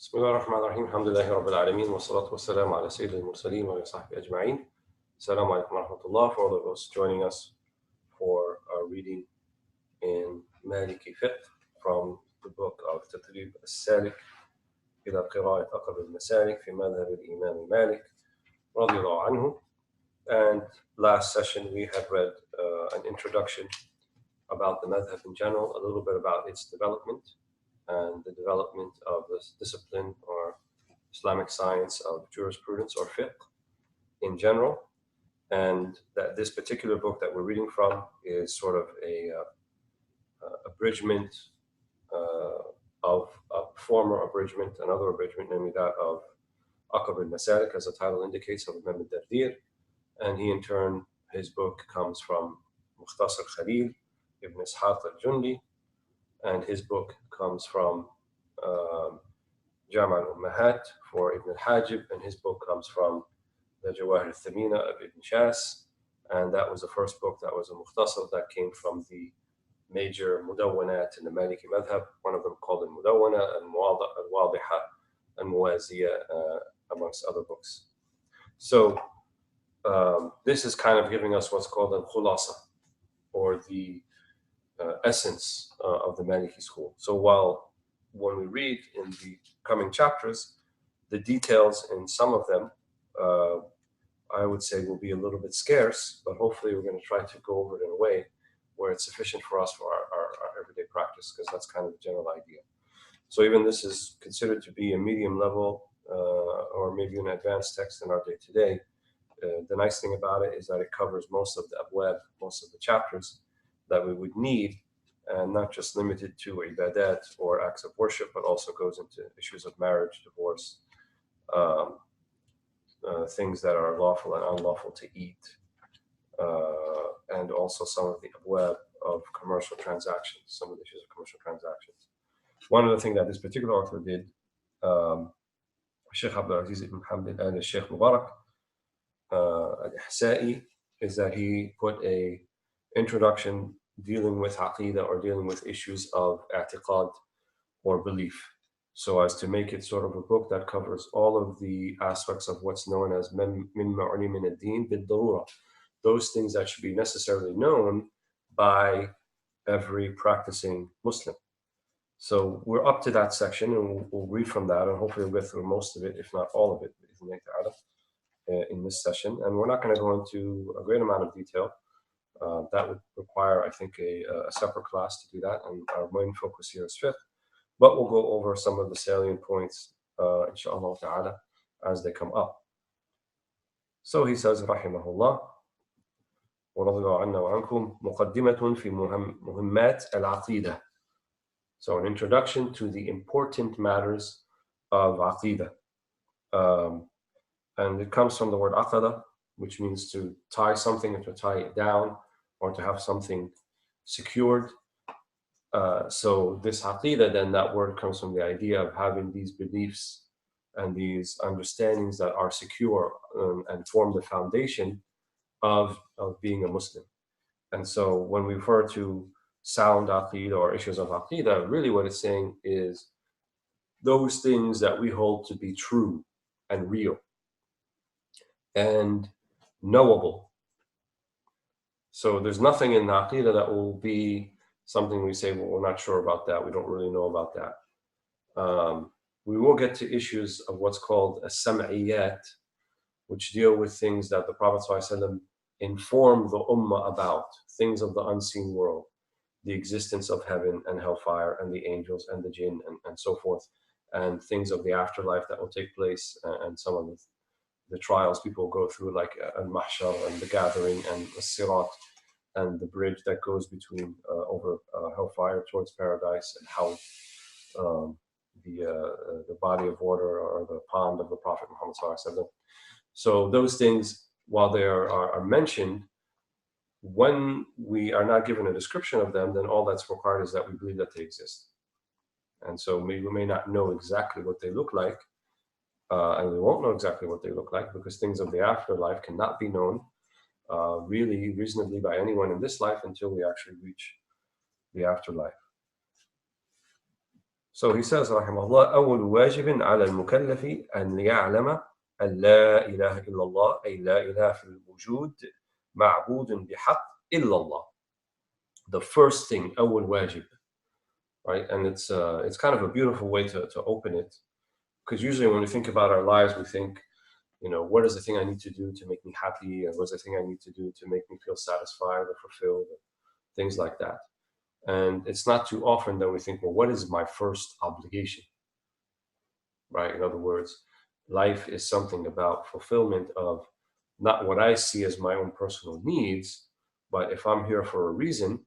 بسم الله الرحمن الرحيم الحمد لله رب العالمين والصلاة والسلام على سيد المرسلين وعلى صحبه أجمعين. Assalamu alaikum wa rahmatullah for all of us joining us for our reading in Maliki Fiqh from the book of Tadrib Al-Salik إلى قراءة أقرب المسالك في مذهب الإمام مالك رضي الله عنه. And last session we had read an introduction about the madhab in general, a little bit about its development and the development of this discipline or Islamic science of jurisprudence or fiqh in general, and that this particular book that we're reading from is sort of a abridgment of a former abridgment, another abridgment, namely that of Aqab al-Masalik, as the title indicates, of Imam al-Dardir. And he in turn, his book comes from Mukhtasar Khalil ibn Ishaq al-Jundi, and his book comes from Jama' al-Ummahat for Ibn al-Hajib, and his book comes from the Jawahir al-Thamina of Ibn Shas, and that was the first book that was a mukhtasar that came from the major mudawwanat in the Maliki madhab, one of them called al-Mudawwana, al-Wadiha, al-Muwaziya, amongst other books. So this is kind of giving us what's called al-Khulasa, or the essence of the Maliki school. So while when we read in the coming chapters, the details in some of them, I would say will be a little bit scarce, but hopefully we're going to try to go over it in a way where it's sufficient for us for our everyday practice, because that's kind of the general idea. So even this is considered to be a medium level or maybe an advanced text in our day-to-day. The nice thing about it is that it covers most of the abwab, most of the chapters that we would need, and not just limited to ibadat or acts of worship, but also goes into issues of marriage, divorce, things that are lawful and unlawful to eat, and also some of the abwab of commercial transactions, some of the issues of commercial transactions. One of the things that this particular author did, Sheikh Abdul Aziz ibn Hamd and Sheikh Mubarak al-Ihsa'i, is that he put a introduction dealing with Aqidah or dealing with issues of i'tiqad or belief, so as to make it sort of a book that covers all of the aspects of what's known as min ma'uni min ad-din bid-darura, those things that should be necessarily known by every practicing Muslim. So we're up to that section, and we'll read from that, and hopefully we'll get through most of it, if not all of it, in this session. And we're not going to go into a great amount of detail. That would require, I think, a separate class to do that, and our main focus here is fiqh. But we'll go over some of the salient points, inshallah ta'ala, as they come up. So he says, rahimahullah, وَرَضِيَ عَنَّا وَعَنْكُمْ مُقَدِّمَةٌ فِي مُهِمَّاتِ الْعَقِيدَةِ. So an introduction to the important matters of Aqidah. And it comes from the word aqada, which means to tie something and to tie it down, or to have something secured. So this Aqidah, then, that word comes from the idea of having these beliefs and these understandings that are secure and form the foundation of being a Muslim. And so when we refer to sound Aqidah or issues of Aqidah, really what it's saying is those things that we hold to be true and real and knowable. So there's nothing in the Aqidah that will be something we say, well, we're not sure about that, we don't really know about that. We will get to issues of what's called as-sam'iyat, which deal with things that the Prophet ﷺ informed the ummah about, things of the unseen world, the existence of heaven and hellfire and the angels and the jinn and so forth, and things of the afterlife that will take place, and some of the trials people go through, like al-mahshar and the gathering and the sirat and the bridge that goes between over hellfire towards paradise, and how the body of water or the pond of the Prophet Muhammad ﷺ. So those things, while they are mentioned, when we are not given a description of them, then all that's required is that we believe that they exist. And so we may not know exactly what they look like, and we won't know exactly what they look like, because things of the afterlife cannot be known really reasonably by anyone in this life until we actually reach the afterlife. So he says, رحمه الله, أول واجب على المكلف أن يعلم أن لا إله إلا الله أي لا إله في الوجود معبود بحق إلا الله. The first thing, أول واجب, right? And it's kind of a beautiful way to open it, because usually when we think about our lives, we think, what is the thing I need to do to make me happy, and what's the thing I need to do to make me feel satisfied or fulfilled, things like that. And it's not too often that we think, well, what is my first obligation, right? In other words, life is something about fulfillment of not what I see as my own personal needs, but if I'm here for a reason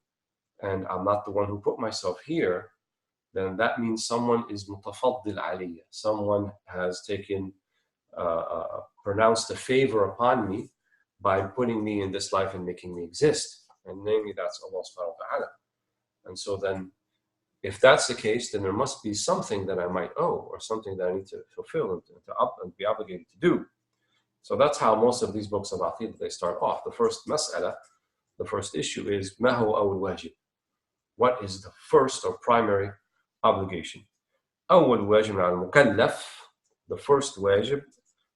and I'm not the one who put myself here, then that means someone is mutafaddil aliyya. Someone has pronounced a favor upon me by putting me in this life and making me exist. And namely, that's Allah subhanahu wa ta'ala. And so then, if that's the case, then there must be something that I might owe, or something that I need to fulfill and be obligated to do. So that's how most of these books of Aqidah, they start off. The first mas'ala, the first issue is ما هو أول واجب? What is the first or primary obligation? أول واجب على المكلف, the first wajib,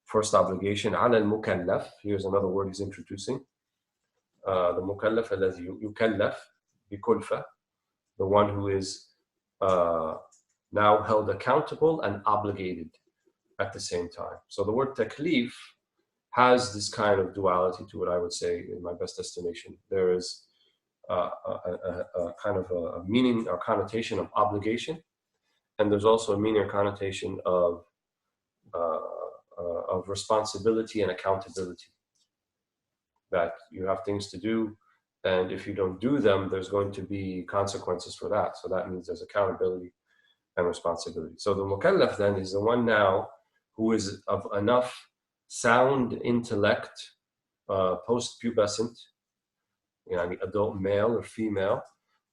first obligation على المكلف. Here's another word he's introducing. The mukallaf الذي يكلف بكلفة, the one who is now held accountable and obligated at the same time. So the word taklif has this kind of duality to it, I would say, in my best estimation. There is a kind of a meaning or connotation of obligation, and there's also a meaning or connotation of responsibility and accountability, that you have things to do, and if you don't do them, there's going to be consequences for that. So that means there's accountability and responsibility. So the mukallaf then is the one now who is of enough sound intellect, post-pubescent, adult male or female,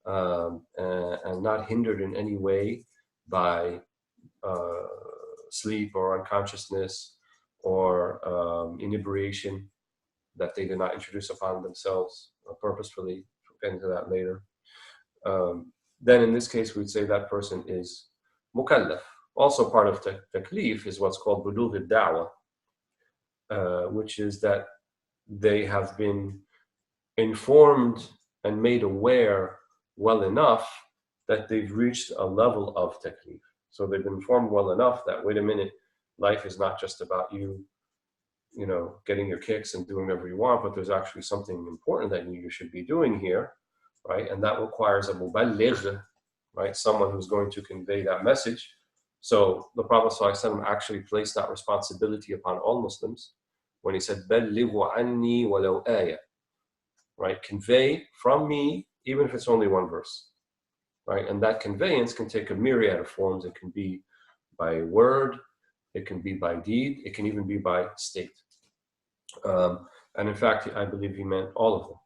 and not hindered in any way by sleep or unconsciousness or inebriation that they did not introduce upon themselves purposefully. We'll get into that later. Then in this case, we'd say that person is mukallaf. Also part of taklif is what's called bulugh al-da'wah, which is that they have been informed and made aware well enough that they've reached a level of taklif. So they've been informed well enough that, wait a minute, life is not just about you, getting your kicks and doing whatever you want, but there's actually something important that you should be doing here, right? And that requires a muballigh, right? Someone who's going to convey that message. So the Prophet ﷺ actually placed that responsibility upon all Muslims when he said, "Ballighu anni walau ayah," right? Convey from me, even if it's only one verse, right? And that conveyance can take a myriad of forms. It can be by word, it can be by deed, it can even be by state. And in fact, I believe he meant all of them,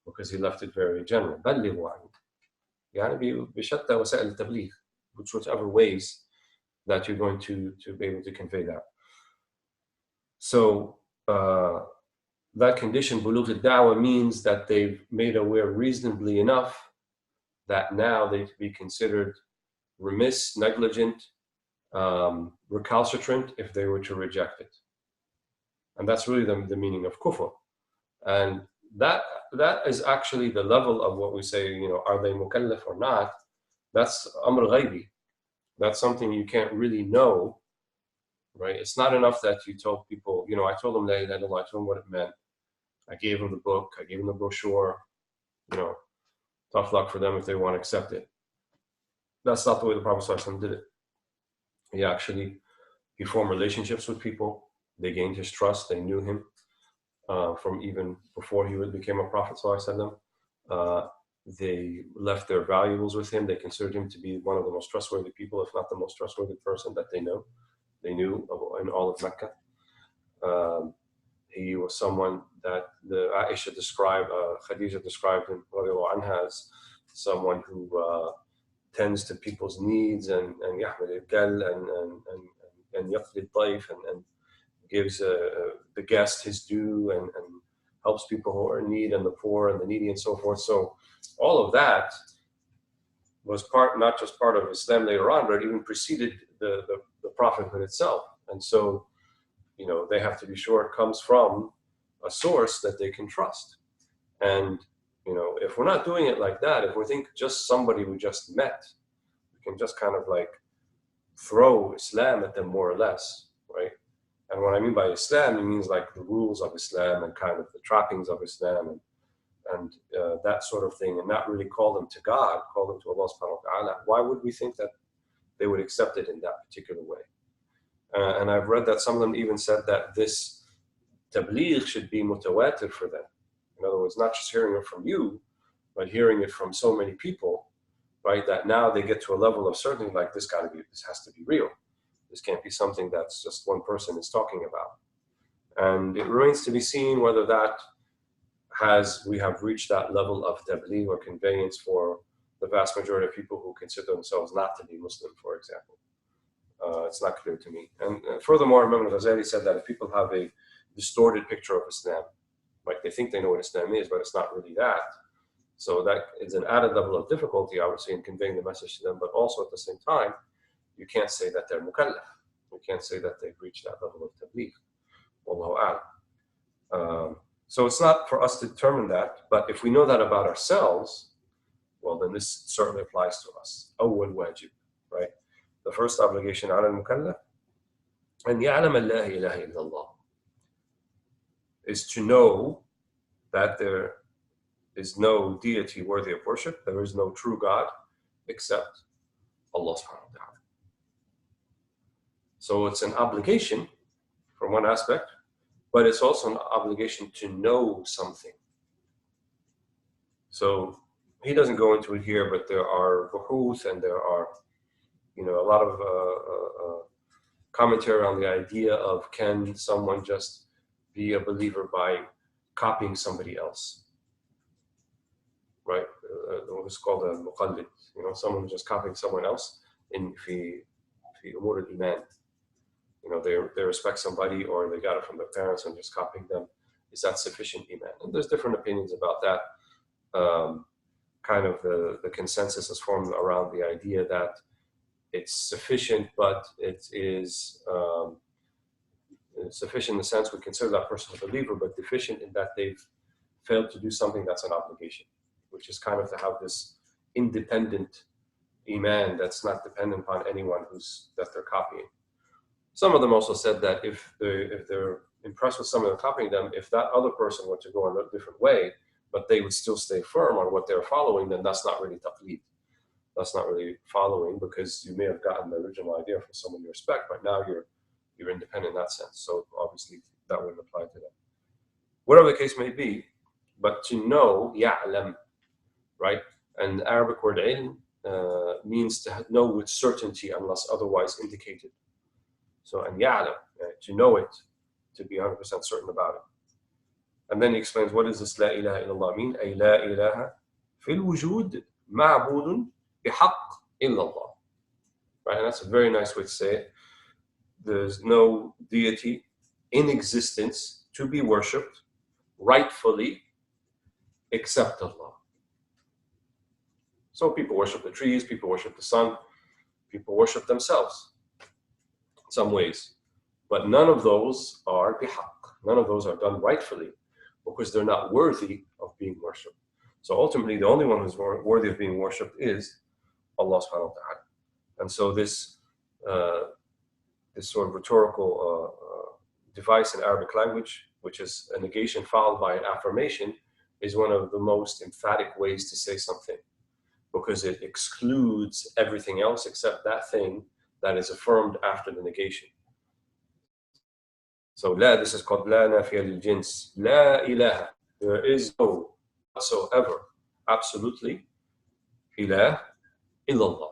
because he left it very general. بلغوا عني. يعني بشتى وسائل التبليغ, whichever ways that you're going to be able to convey that. So that condition, bulugh al-da'wah, means that they've made aware reasonably enough that now they be considered remiss, negligent, recalcitrant if they were to reject it. And that's really the meaning of kufr. And that is actually the level of what we say, are they mukallaf or not? That's amr ghaybi. That's something you can't really know, right? It's not enough that you told people, I told them la ilaha illallah, I told them what it meant. I gave them the book, I gave them the brochure, tough luck for them if they want to accept it. That's not the way the Prophet ﷺ did it. He formed relationships with people. They gained his trust. They knew him from even before he became a Prophet ﷺ. They left their valuables with him. They considered him to be one of the most trustworthy people, if not the most trustworthy person that they knew in all of Mecca. He was someone that Aisha described, Khadija described him as someone who tends to people's needs and يحمل الكل and يقضي الضيف and gives the guest his due and helps people who are in need and the poor and the needy and so forth. So all of that was not just part of Islam later on, but even preceded the prophethood itself. And so, they have to be sure it comes from a source that they can trust. And, if we're not doing it like that, if we think just somebody we just met, we can just kind of like throw Islam at them more or less, right? And what I mean by Islam, it means like the rules of Islam and kind of the trappings of Islam and that sort of thing, and not really call them to God, call them to Allah subhanahu wa ta'ala. Why would we think that they would accept it in that particular way? And I've read that some of them even said that this tabligh should be mutawatir for them. In other words, not just hearing it from you, but hearing it from so many people, right? That now they get to a level of certainty like this has to be real. This can't be something that's just one person is talking about. And it remains to be seen whether we have reached that level of tabligh or conveyance for the vast majority of people who consider themselves not to be Muslim, for example. It's not clear to me. And furthermore, Imam Ghazali said that if people have a distorted picture of Islam, like they think they know what Islam is, but it's not really that. So that is an added level of difficulty, obviously, in conveying the message to them. But also at the same time, you can't say that they're mukallaf. You can't say that they've reached that level of tabligh. Wallahu a'lam. So it's not for us to determine that. But if we know that about ourselves, well, then this certainly applies to us. Awwal wajib, right? The first obligation على المكلف أن يعلم لا إله إلا الله is to know that there is no deity worthy of worship, there is no true God except Allah subhanahu wa ta'ala. So it's an obligation from one aspect, but it's also an obligation to know something. So he doesn't go into it here, but there are buhuth and there are a lot of commentary on the idea of can someone just be a believer by copying somebody else, right? What's called a muqallid, someone just copying someone else in fi umur al-iman. They respect somebody or they got it from their parents and just copying them. Is that sufficient iman? And there's different opinions about that. Kind of the consensus is formed around the idea that it's sufficient, but it is sufficient in the sense we consider that person a believer, but deficient in that they've failed to do something that's an obligation, which is kind of to have this independent iman that's not dependent upon anyone that they're copying. Some of them also said that if they're impressed with someone copying them, if that other person were to go in a different way, but they would still stay firm on what they're following, then that's not really taqleed. That's not really following, because you may have gotten the original idea from someone you respect, but now you're independent in that sense. So obviously that wouldn't apply to them. Whatever the case may be, but to know, ya'lam, right? And the Arabic word ilm means to know with certainty unless otherwise indicated. So, and ya'lam, to know it, to be 100% certain about it. And then he explains, what does this la ilaha illallah mean? Ay la ilaha fil wujud ma'budun bihaq illallah. Right, and that's a very nice way to say it. There's no deity in existence to be worshipped rightfully except Allah. So people worship the trees, people worship the sun, people worship themselves in some ways. But none of those are bihaq. None of those are done rightfully because they're not worthy of being worshipped. So ultimately, the only one who's worthy of being worshipped is Allah subhanahu wa ta'ala. And so this sort of rhetorical device in Arabic language, which is a negation followed by an affirmation, is one of the most emphatic ways to say something, because it excludes everything else except that thing that is affirmed after the negation. So la, this is called la nafiya lil jins. La ilaha. There is no whatsoever, absolutely, ilah illallah.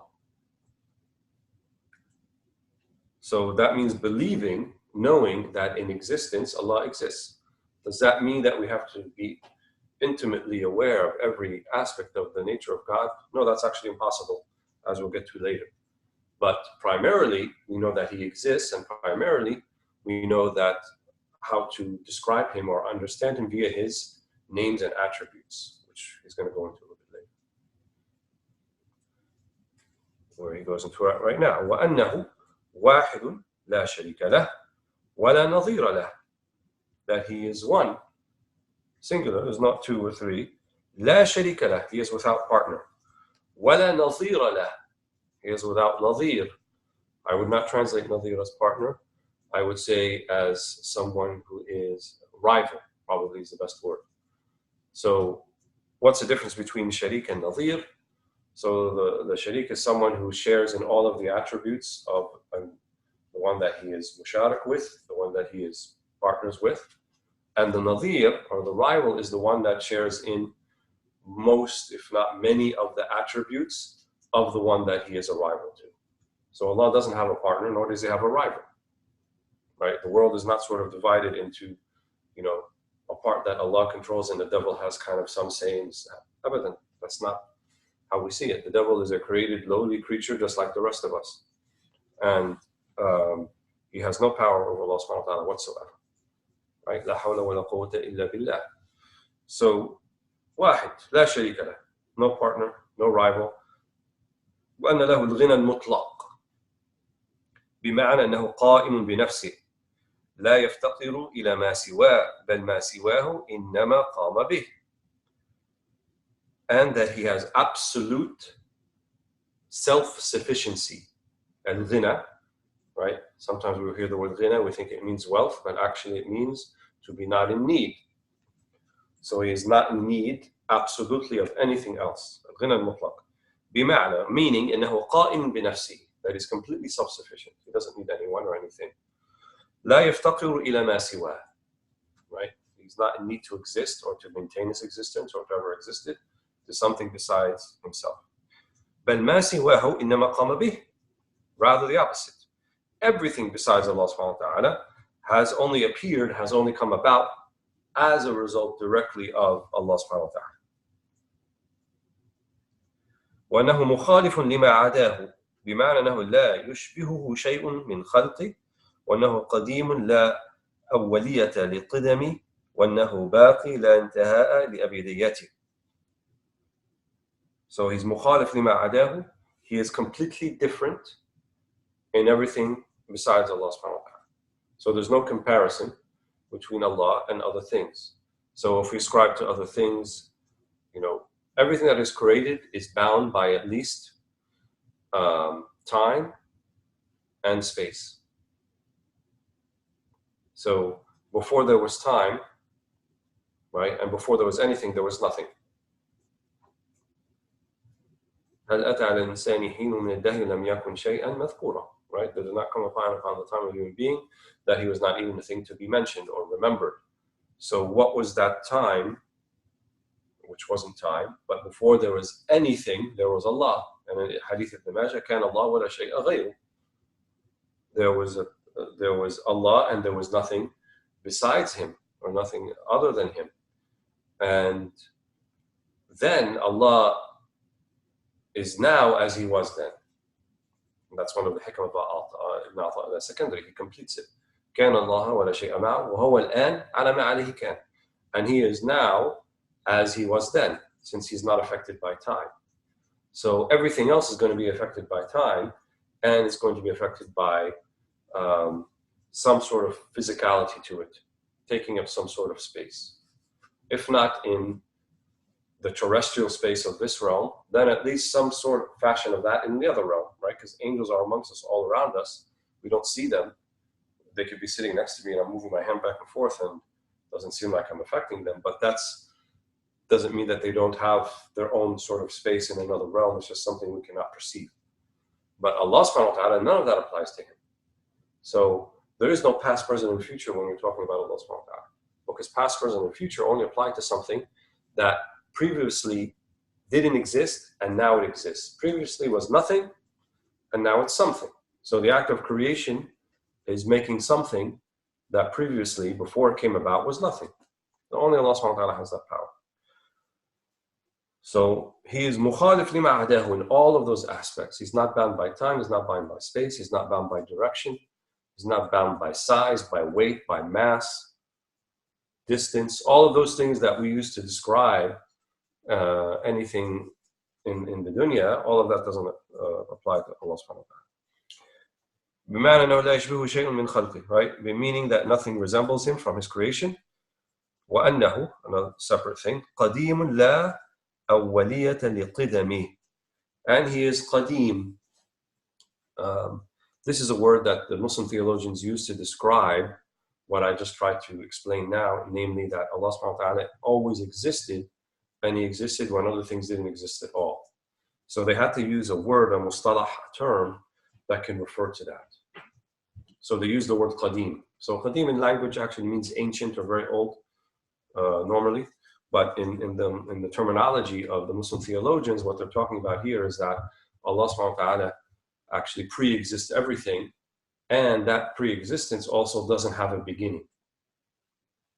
So that means believing, knowing that in existence Allah exists. Does that mean that we have to be intimately aware of every aspect of the nature of God? No, that's actually impossible, as we'll get to later. But primarily, we know that He exists, and primarily, we know that how to describe Him or understand Him via His names and attributes, which He's going to go into a little bit later. where he goes into it right now. وَأَنَّهُ وَاحِدٌ لَا شَرِيكَ لَهُ وَلَا نَظِيرَ لَهُ. That he is one, singular, is not two or three. لَا شَرِيكَ لَهُ, he is without partner. وَلَا نَظِيرَ لَهُ, he is without nadhir. I would not translate nadhir as partner. I would say as someone who is rival, probably is the best word. So what's the difference between sharik and nadhir? So the sharik is someone who shares in all of the attributes of the one that he is musharik with, the one that he is partners with. And the nadhir, or the rival, is the one that shares in most, if not many, of the attributes of the one that he is a rival to. So Allah doesn't have a partner, nor does he have a rival. Right? The world is not sort of divided into, a part that Allah controls and the devil has kind of some sayings. Abadan. That's not how we see it. The devil is a created, lowly creature just like the rest of us. And he has no power over Allah subhanahu wa ta'ala whatsoever. Right? La hawla wa la quwwata illa billah. So, واحد لا شريك له, no partner, no rival. وأن له الغنى المطلق بمعنى أنه قائم بنفسه لا يفتقر إلى ما سواه بل ما سواه إنما قام به. And that he has absolute self-sufficiency. Al-ghina, right? Sometimes we hear the word ghina, we think it means wealth, but actually it means to be not in need. So he is not in need absolutely of anything else. Al-ghina al-mutlaq. بمعنى, meaning إنه قائم بنفسه, that is completely self-sufficient. He doesn't need anyone or anything. لا يفتقر إلى ما سواه, right? He's not in need to exist or to maintain his existence or to ever existed to something besides himself. بل ما سواه إنما قام به. Rather the opposite. Everything besides Allah subhanahu wa ta'ala has only appeared, has only come about as a result directly of Allah subhanahu wa ta'ala. وأنه مخالف لما عداه بمعنى أنه لا يشبهه شيء من خلقه وأنه قديم لا أولية لقدمه وأنه باقي لا انتهاء لأبديته. So he's مخالف لما عداه. He is completely different in everything besides Allah subhanahu wa ta'ala. So there's no comparison between Allah and other things. So if we ascribe to other things, everything that is created is bound by at least time and space. So before there was time, right, and before there was anything, there was nothing. هل أتى على الإنسان حين من الدهر لم يكن شيئا مذكورا. Right? There did not come upon the time of a human being that he was not even a thing to be mentioned or remembered. So what was that time? Which wasn't time, but before there was anything, there was Allah. And in Hadith ibn Majah, كان الله ولا شيء غيره. There was Allah and there was nothing besides him or nothing other than him. And then Allah is now as he was then. And that's one of the hikmah of Ibn Atha al-Secondary. He completes it. كان الله ولا شيء معه وهو الآن على ما عليه كان. And he is now as he was then, since he's not affected by time. So everything else is going to be affected by time, and it's going to be affected by some sort of physicality to it, taking up some sort of space. If not in the terrestrial space of this realm, then at least some sort of fashion of that in the other realm, right? Because angels are amongst us, all around us. We don't see them. They could be sitting next to me and I'm moving my hand back and forth and it doesn't seem like I'm affecting them, but doesn't mean that they don't have their own sort of space in another realm. It's just something we cannot perceive. But Allah subhanahu wa ta'ala, none of that applies to him. So there is no past, present, and future when we're talking about Allah subhanahu wa ta'ala. Because past, present, and future only apply to something that previously didn't exist and now it exists. Previously was nothing and now it's something. So the act of creation is making something that previously, before it came about, was nothing. Only Allah subhanahu wa ta'ala has that power. So he is mukhalif lima adahu in all of those aspects. He's not bound by time, he's not bound by space, he's not bound by direction, he's not bound by size, by weight, by mass, distance, all of those things that we use to describe anything in the dunya, all of that doesn't apply to Allah subhanahu wa ta'ala. بمعنى أنه لا يشبهه شيء من خلقه, right? Meaning that nothing resembles him from his creation. وأنه, another separate thing, قديم لا أولية لقدمه. And he is qadim. This is a word that the Muslim theologians use to describe what I just tried to explain now, namely that Allah subhanahu wa ta'ala always existed, and he existed when other things didn't exist at all. So they had to use a word, a mustalah, a term that can refer to that. So they use the word qadim. So qadim in language actually means ancient or very old, normally. But in the terminology of the Muslim theologians, what they're talking about here is that Allah subhanahu wa ta'ala actually pre-exists everything, and that pre-existence also doesn't have a beginning.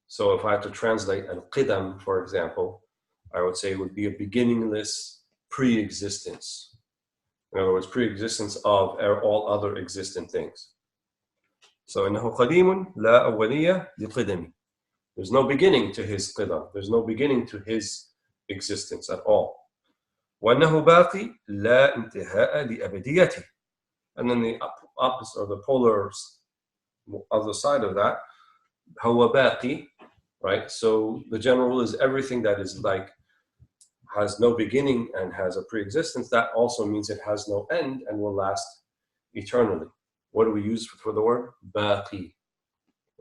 So if I had to translate al-qidam, for example, I would say it would be a beginningless pre-existence. In other words, pre-existence of all other existent things. So إنه قديم لا أولية لقدمه. There's no beginning to his qidam. There's no beginning to his existence at all. وأنه باقي لا انتهاء لأبديته. And then the opposite, or the polar other side of that, هو باقي, right? So the general rule is everything that is like has no beginning and has a pre-existence, that also means it has no end and will last eternally. What do we use for the word? Baqi.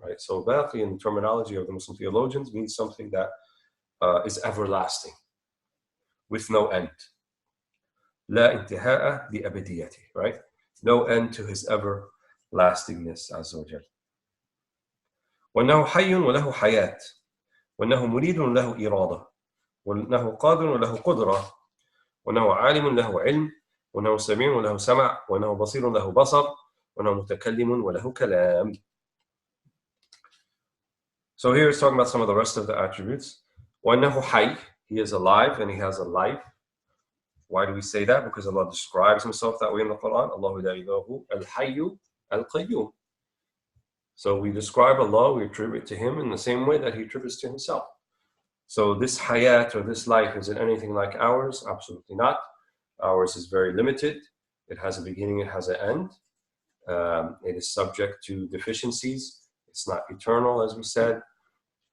Right? So baqi in the terminology of the Muslim theologians means something that is everlasting, with no end. لا انتهاء لأبديته, right? No end to his everlastingness, عز وجل. وأنه حي وله حياة, وأنه مريد له إرادة, وأنه قادر وله قدرة, وأنه عالم له علم, وأنه سميع وله سمع, وأنه بصير له بصر, وأنه متكلم وله كلام. So here it's talking about some of the rest of the attributes. وأنه حي, he is alive and he has a life. Why do we say that? Because Allah describes himself that way in the Quran. Allahu la ilaha al-hayyu al-qayyum. So we describe Allah, we attribute to him in the same way that he attributes to himself. So this hayat, or this life, is it anything like ours? Absolutely not. Ours is very limited. It has a beginning, it has an end. It is subject to deficiencies. It's not eternal, as we said.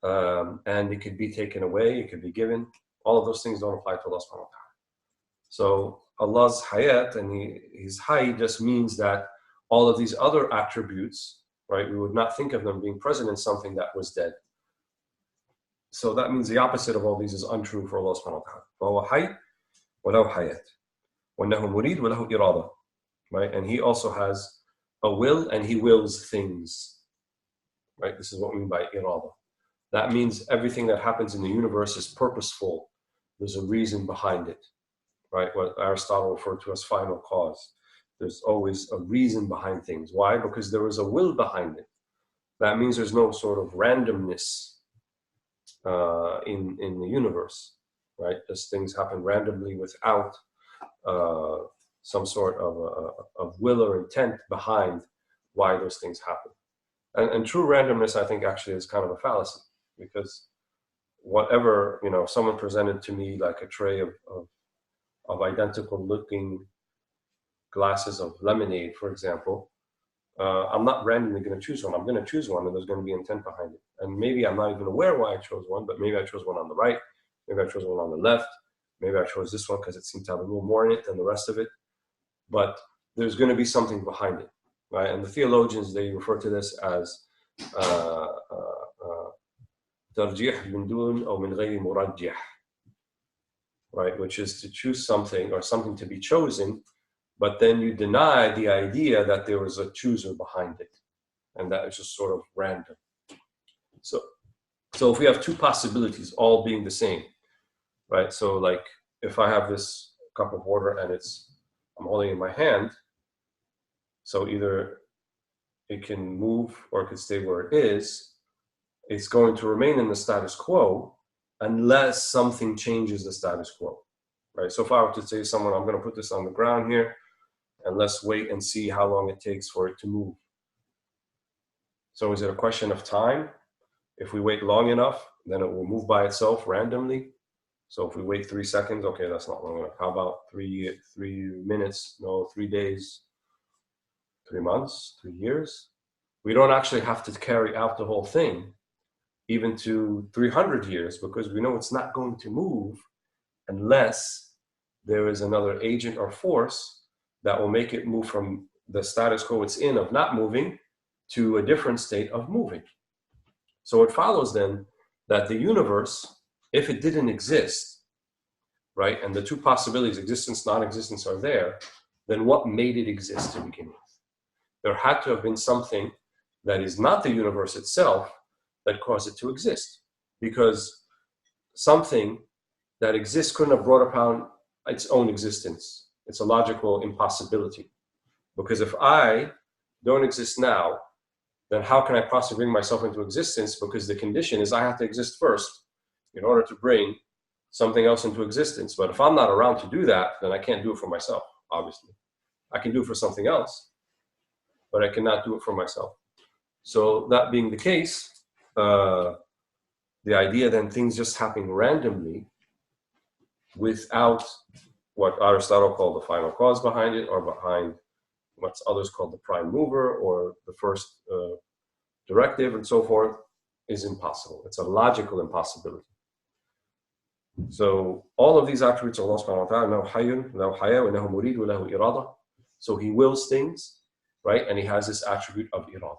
And it could be taken away, it could be given. All of those things don't apply to Allah subhanahu wa ta'ala. So Allah's hayat and his hay just means that all of these other attributes, right, we would not think of them being present in something that was dead. So that means the opposite of all these is untrue for Allah subhanahu wa ta'ala. فَهُوَ حَيٌّ وَلَهُ حَيَاةٌ وَأَنَّهُ مُرِيدٌ وَلَهُ إِرَادَةٌ. Right, and he also has a will and he wills things. Right, this is what we mean by irada. That means everything that happens in the universe is purposeful. There's a reason behind it. Right, what Aristotle referred to as final cause. There's always a reason behind things. Why? Because there is a will behind it. That means there's no sort of randomness in the universe, right? Just things happen randomly without some sort of will or intent behind why those things happen. And true randomness, I think, actually is kind of a fallacy, because whatever, someone presented to me like a tray of identical looking glasses of lemonade, for example, I'm not randomly going to choose one. I'm going to choose one, and there's going to be intent behind it. And maybe I'm not even aware why I chose one, but maybe I chose one on the right, maybe I chose one on the left, maybe I chose this one because it seemed to have a little more in it than the rest of it. But there's going to be something behind it, right? And the theologians, they refer to this as ترجيح من دون أو من غير مرجح. Right, which is to choose something or something to be chosen, but then you deny the idea that there was a chooser behind it, and that is just sort of random. So if we have two possibilities, all being the same, right? So like if I have this cup of water and I'm holding it in my hand, so either it can move or it can stay where it is. It's going to remain in the status quo unless something changes the status quo, right? So if I were to say to someone, I'm going to put this on the ground here, and let's wait and see how long it takes for it to move. So is it a question of time? If we wait long enough, then it will move by itself randomly. So if we wait 3 seconds, okay, that's not long enough. How about 3 minutes? No, 3 days, 3 months, 3 years. We don't actually have to carry out the whole thing, even to 300 years, because we know it's not going to move unless there is another agent or force that will make it move from the status quo it's in of not moving to a different state of moving. So it follows then that the universe, if it didn't exist, right, and the two possibilities, existence, non-existence, are there, then what made it exist to begin with? There had to have been something that is not the universe itself that caused it to exist, because something that exists couldn't have brought upon its own existence. It's a logical impossibility, because if I don't exist now, then how can I possibly bring myself into existence? Because the condition is I have to exist first in order to bring something else into existence. But if I'm not around to do that, then I can't do it for myself, obviously. I can do it for something else, but I cannot do it for myself. So that being the case, the idea then things just happening randomly without what Aristotle called the final cause behind it, or behind what others call the prime mover, or the first directive, and so forth, is impossible. It's a logical impossibility. So all of these attributes of Allah subhanahu wa ta'ala, hayyun, lahu haya, wa lahu murid, wa lahu irada. So he wills things, right? And he has this attribute of irada.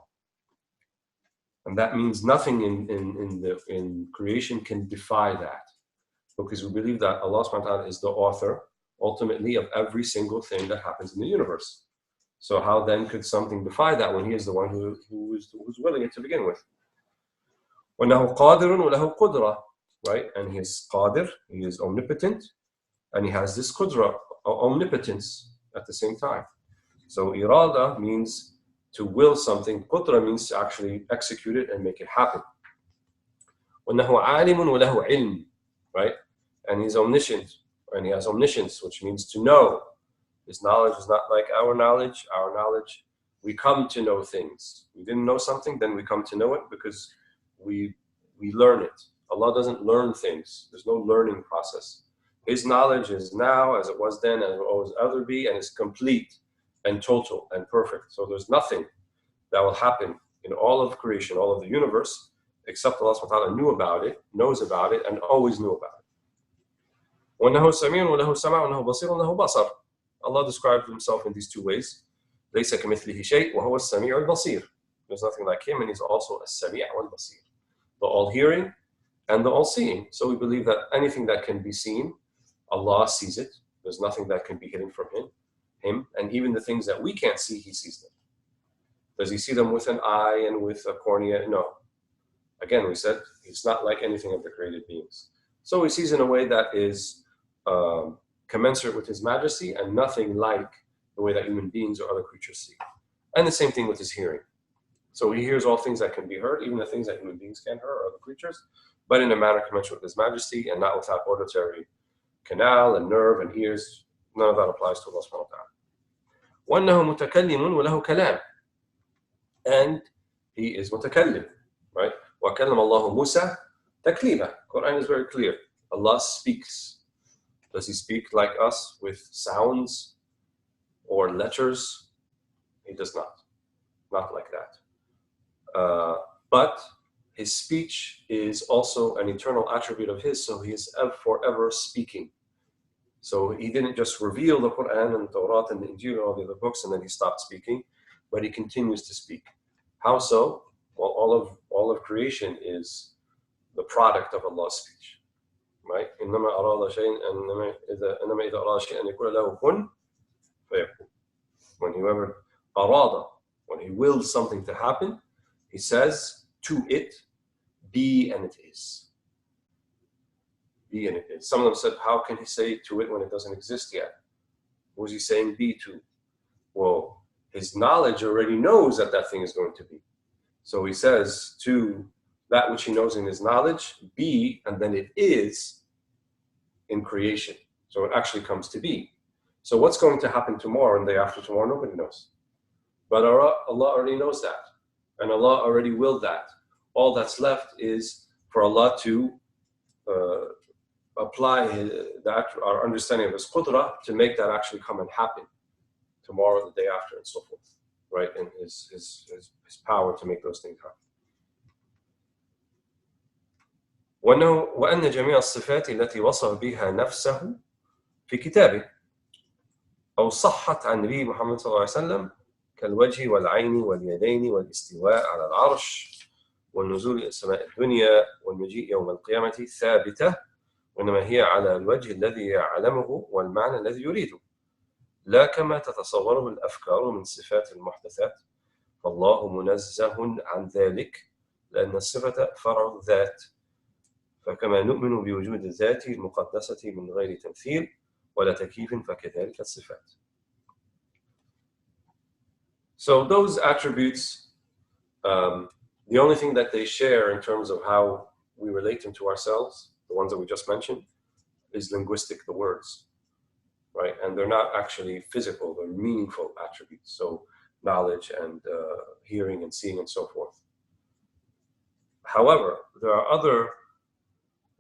And that means nothing in creation can defy that, because we believe that Allah subhanahu wa ta'ala is the author, ultimately, of every single thing that happens in the universe. So how then could something defy that when he is the one who's willing it to begin with? وَأَنَّهُ قَادِرٌ وَلَهُ قُدْرَةٌ, right? And he is qadir, he is omnipotent, and he has this qudra, omnipotence, at the same time. So irada means to will something, qudra means to actually execute it and make it happen. وَأَنَّهُ عَالِمٌ وَلَهُ عِلْمٌ, right? And he's omniscient, and he has omniscience, which means to know. His knowledge is not like our knowledge. Our knowledge, we come to know things. We didn't know something, then we come to know it because we learn it. Allah doesn't learn things. There's no learning process. His knowledge is now as it was then, as it will always ever be, and it's complete and total and perfect. So there's nothing that will happen in all of creation, all of the universe, except Allah subhanahu wa ta'ala knew about it, knows about it, and always knew about it. وَأَنَّهُ سَمِيعٌ وَلَهُ سَمْعٌ وَأَنَّهُ بَصِيرٌ وَلَهُ بَصَرٌ. Allah described himself in these two ways. لَيْسَ كَمِثْلِهِ شَيْءٌ وَهُوَ السَّمِيعُ الْبَصِيرُ. There's nothing like him, and he's also a Sami' wal-Basir, the all-hearing and the all-seeing. So we believe that anything that can be seen, Allah sees it. There's nothing that can be hidden from him. And even the things that we can't see, he sees them. Does he see them with an eye and with a cornea? No. Again, we said he's not like anything of the created beings. So he sees in a way that is commensurate with his majesty, and nothing like the way that human beings or other creatures see. And the same thing with his hearing. So he hears all things that can be heard, even the things that human beings can't hear or other creatures, but in a manner commensurate with his majesty, and not without auditory canal and nerve and ears. None of that applies to Allah subhanahu wa ta'ala. وَأَنَّهُ مُتَكَلِّمٌ وَلَهُ كَلَامٌ. And he is mutakallim, right? وَكَلَّمَ اللَّهُ مُوسَى تَكْلِيمًا. Quran is very clear. Allah speaks. Does he speak like us with sounds or letters? He does not. Not like that. But his speech is also an eternal attribute of his, so he is forever speaking. So he didn't just reveal the Quran and the Torah and the Injil and all the other books and then he stopped speaking, but he continues to speak. How so? Well, all of creation is the product of Allah's speech. Right? إنما أراد شيئا إنما إذا أراد شيئا يقول له كن فيكون. When he wills something to happen, he says to it, be and it is. Be and it is. Some of them said, how can he say to it when it doesn't exist yet? Who is he saying be to? Well, his knowledge already knows that that thing is going to be. So he says to that which he knows in his knowledge, be, and then it is in creation. So it actually comes to be. So what's going to happen tomorrow and the day after tomorrow, nobody knows. But Allah already knows that. And Allah already willed that. All that's left is for Allah to apply our understanding of his qudra to make that actually come and happen tomorrow, the day after, and so forth, right? And his power to make those things happen. وأن جميع الصفات التي وصف بها نفسه في كتابه أو صحت عن نبي محمد صلى الله عليه وسلم كالوجه والعين واليدين والاستواء على العرش والنزول إلى السماء الدنيا والمجيء يوم القيامة ثابتة، وإنما هي على الوجه الذي يعلمه والمعنى الذي يريده، لا كما تتصوره الأفكار من صفات المحدثات، فالله منزه عن ذلك لأن الصفة فرع الذات، فكما نؤمن بوجود الذات المقدسة من غير تمثيل ولا تكييف فكذلك الصفات. So those attributes, the only thing that they share in terms of how we relate them to ourselves, the ones that we just mentioned, is linguistic, the words, right? And they're not actually physical, they're meaningful attributes. So knowledge and hearing and seeing and so forth. However, there are other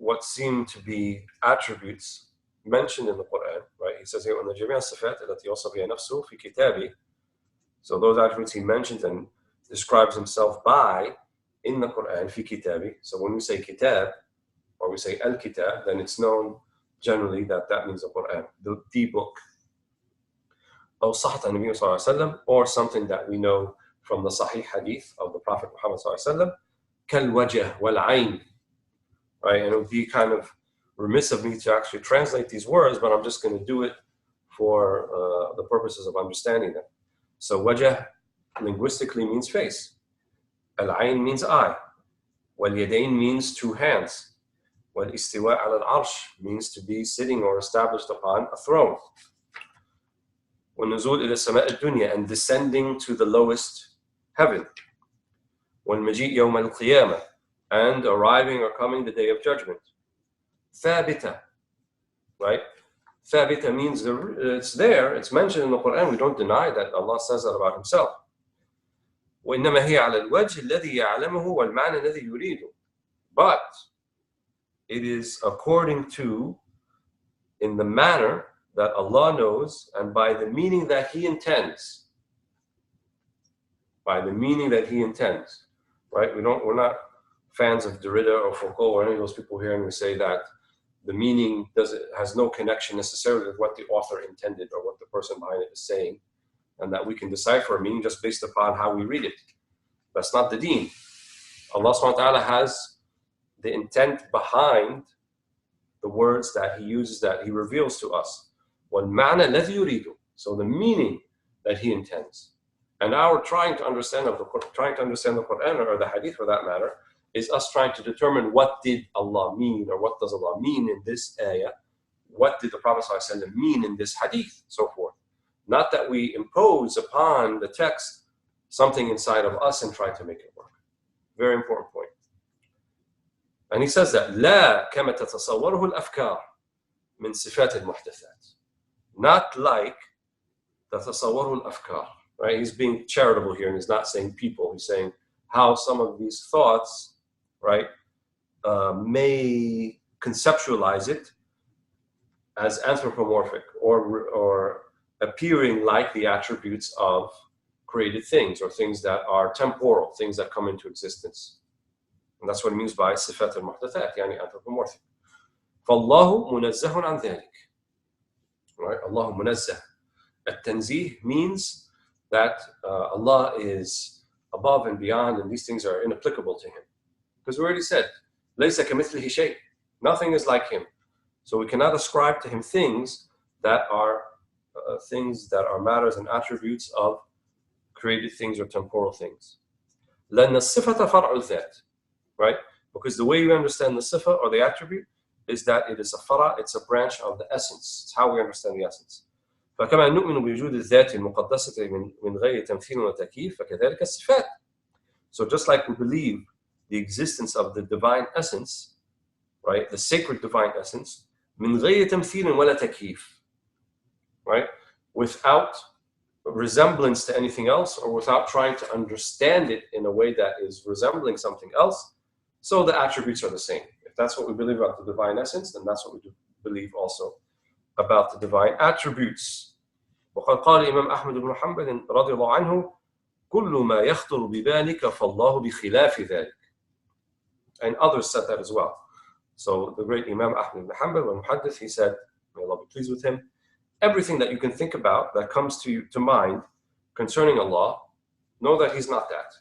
what seem to be attributes mentioned in the Quran, right? He says here, وَأَنَّ جَمِيعَ الصِّفَاتِ الَّتِي وَصَفَ بِهَا نَفْسُهُ فِي كِتَابِهِ. So those attributes he mentions and describes himself by in the Quran, في كتابه. So when we say kitab, or we say al-kitab, then it's known generally that that means the Quran, the book. أو صحت عن النبي صلى الله عليه وسلم, or something that we know from the Sahih Hadith of the Prophet Muhammad صلى الله عليه وسلم, كالوجه والعين. Right, and it would be kind of remiss of me to actually translate these words, but I'm just going to do it for the purposes of understanding them. So wajh linguistically means face. Al-ayn means eye. Wal-yadayn means two hands. Wal-istiwa al-arsh means to be sitting or established upon a throne. Wal-nuzul ila sama' al-dunya, and descending to the lowest heaven. Wal-maji' yawm al-qiyamah, and arriving or coming the day of judgment. Thabita, right? Thabita means it's there, it's mentioned in the Quran. We don't deny that Allah says that about himself. وَإِنَّمَا هِيَ عَلَى الْوَجْهِ الَّذِي يَعْلَمُهُ وَالْمَعْنَى الَّذِي يُرِيدُ. But it is according to, in the manner that Allah knows, and by the meaning that He intends. By the meaning that He intends, right? We're not fans of Derrida or Foucault or any of those people here, and we say that the meaning has no connection necessarily with what the author intended or what the person behind it is saying, and that we can decipher a meaning just based upon how we read it. That's not the deen. Allah subhanahu wa ta'ala has the intent behind the words that He uses, that He reveals to us. وَالْمَعْنَى الَّذِي يُرِيدُ. So the meaning that He intends. And our trying to understand the Quran or the Hadith for that matter, is us trying to determine what did Allah mean, or what does Allah mean in this ayah, what did the Prophet ﷺ mean in this hadith, so forth. Not that we impose upon the text something inside of us and try to make it work. Very important point. And he says that لا كما تتصوره الأفكار من صفات المحدثات. Not like تتصوره الأفكار. Right? He's being charitable here, and he's not saying people. He's saying how some of these thoughts, right, may conceptualize it as anthropomorphic or appearing like the attributes of created things, or things that are temporal, things that come into existence. And that's what it means by صفات المحدثات, يعني anthropomorphic. فالله منزه عن ذلك. Right? Allah munazzah. At-tanzih means that Allah is above and beyond, and these things are inapplicable to Him. Because we already said, لَيْسَ كَمِثْلِهِ شَيْءٍ. Nothing is like Him. So we cannot ascribe to Him things that are matters and attributes of created things or temporal things. لَأَنَّ الصِّفَةَ فَرْعُ الذَّاتِ. Right? Because the way we understand the sifa or the attribute is that it is a fara, it's a branch of the essence. It's how we understand the essence. فكما نؤمن بوجود الذات المقدسة من غير تمثيل وتكييف فكذلك الصفات. So just like we believe the existence of the divine essence, right, the sacred divine essence, من غير تمثيل ولا تكييف, right, without resemblance to anything else or without trying to understand it in a way that is resembling something else, so the attributes are the same. If that's what we believe about the divine essence, then that's what we believe also about the divine attributes. وقد قال الإمام أحمد بن حنبل رضي الله عنه كل ما يخطر ببالك فالله بخلاف ذلك. And others said that as well. So the great Imam Ahmad ibn Hanbal, when Muhaddith, he said, may Allah be pleased with him, everything that you can think about that comes to mind concerning Allah, know that He's not that.